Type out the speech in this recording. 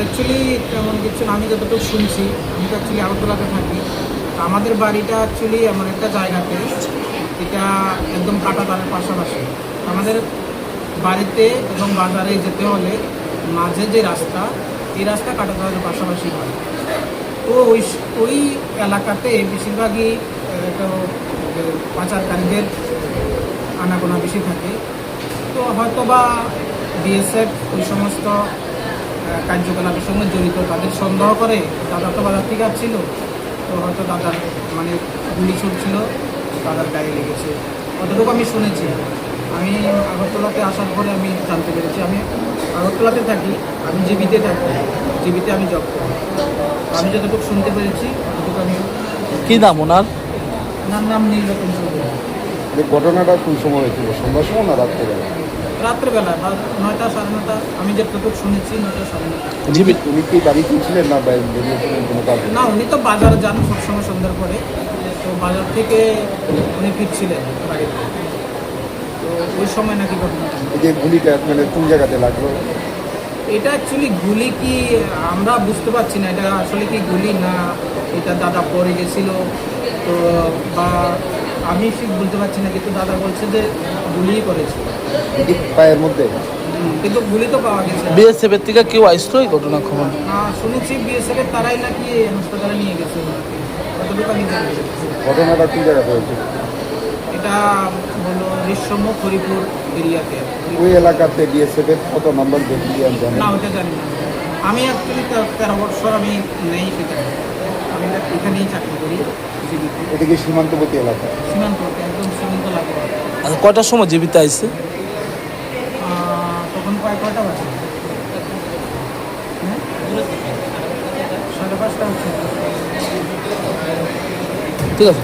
Actually তেমন কিছু না, আমি যতটুকু শুনছি, আমি তো অ্যাকচুয়ালি আগরতলাতে থাকি। তো আমাদের বাড়িটা অ্যাকচুয়ালি এমন একটা জায়গাতে, এটা একদম কাঁটাতারের পাশাপাশি। আমাদের বাড়িতে এবং বাজারে যেতে হলে মাঝে যে রাস্তা, এই রাস্তা কাঁটাতারের পাশাপাশি হয়। তো ওই এলাকাতে বেশিরভাগই তো পাচারকারীদের আনাগোনা বেশি থাকে। তো হয়তো বা বিএসএফ ওই সমস্ত কার্যকলাপের সঙ্গে জড়িত, তাদের সন্দেহ করে। দাদা তো বাজার থেকে আসছিল, তো হয়তো দাদার মানে গুলি ছুটছিল, দাদার গায়ে লেগেছে, অতটুকু আমি শুনেছি। আমি আগরতলাতে আসার পরে আমি জানতে পেরেছি। আমি আগরতলাতে থাকি, আমি জিবিতে থাকি, জিবিতে আমি জব করি। আমি যতটুকু শুনতে পেরেছি ততটুকু আমি। কি নাম ওনার? ওনার নাম নীলরতন চৌধুরী। এই ঘটনাটা কোন সময় হয়েছিল, সন্ধ্যার সময় না রাত্রেবেলা? রাত্রেবেলা বা 9টা 9:30, আমি যতটুকু শুনেছি 9টা 9:30। জীবিত? উনি কি বাড়িতে ছিলেন না বেরিয়েছিলেন কোনো কাজে? না, উনি তো বাজারে যান সবসময় সন্ধ্যার পরে। তো বাজার থেকে উনি ফিরছিলেন বাড়িতে। তো ওই সময় নাকি ঘটনাটা। এই যে গুলিটা মানে কোন জায়গাতে লাগলো? এটা অ্যাকচুয়ালি গুলি কি আমরা বুঝতে পারছি না, এটা আসলে কি গুলি না এটা দাদা পড়ে গেছিল, তো বা আমি ঠিক বলতে পারছি না। কিন্তু দাদা বলছে যে গুলিই করেছে। এই পায়ের মধ্যে? কিন্তু গুলি তো পাওয়া গেছে। বিএসএফ এর থেকে কেউ আসলো এই ঘটনা খবর? শুনেছি বিএসএফ এর তারাই নাকি হাসপাতালে নিয়ে গেছে ওনাকে, কতটুকু আমি জানি। ঘটনাটা কোন জায়গাতে হয়েছিল? এটা হলো ঋষ্যমুখ হরিপুর এরিয়াতে। ওই এলাকাতে বিএসএফ এর কত নম্বর ব্যাটালিয়ান জানেন? না, ওটা জানি না। আমি অ্যাকচুয়ালি 13 বছর আমি নেই সেখানে, আমি এখানেই চাকরি করি জীবিত। এটা কি সীমান্তবর্তী এলাকা? সীমান্ত, একদম সীমান্ত লাগোয়া। আচ্ছা, কয়টার সময় জীবিত আইছে? তখন কয়টা বাজে? হ্যাঁ, 5:30 হচ্ছে। ঠিক আছে।